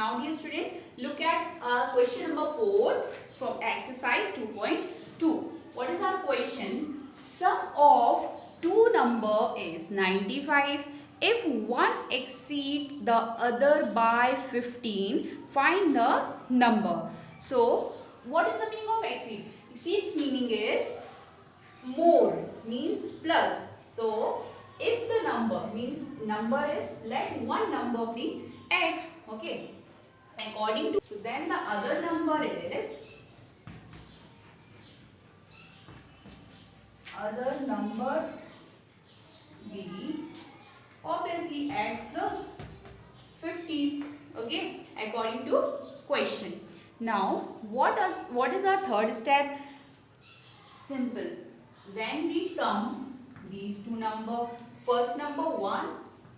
Now dear student, look at question number 4 from exercise 2.2. What is our question? Sum of two number is 95. If one exceeds the other by 15, find the number. So, what is the meaning of exceed? Exceeds meaning is more, means plus. So, if the number means number is, let one number be x, okay, according to, so then the other number is be obviously x plus 15, okay, according to question. Now what is our third step? Simple. When we sum these two number, first number 1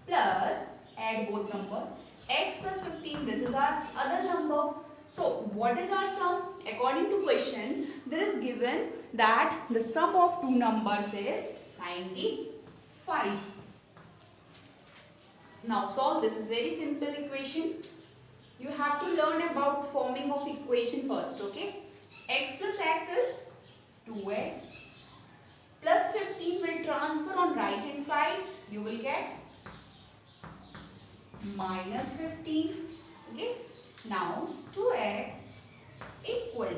plus add both number x plus 15, this is our other number. So what is our sum? According to question, there is given that the sum of two numbers is 95. Now solve. This is very simple equation. You have to learn about forming of equation first, okay? X plus x is 2x plus 15 will transfer on right hand side. You will get minus 15, okay? Now 2x equal to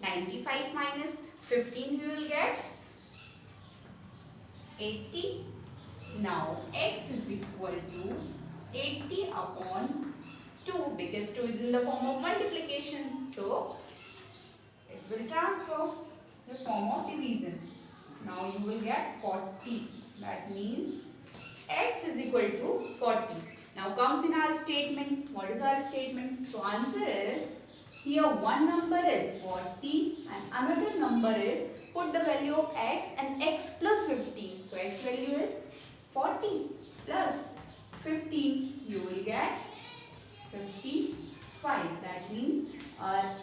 95 minus 15, we will get 80. Now x is equal to 80 upon 2 because 2 is in the form of multiplication. So it will transfer the form of division. Now you will get 40. That means x is equal to 40. Now comes in our statement. What is our statement? So answer is, here one number is 40 and another number is, put the value of x and x plus 15. So x value is 40 plus 15. You will get 55. That means other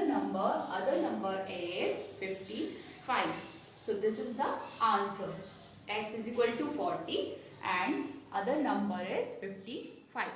number is 55. So this is the answer. X is equal to 40 and other number is 55.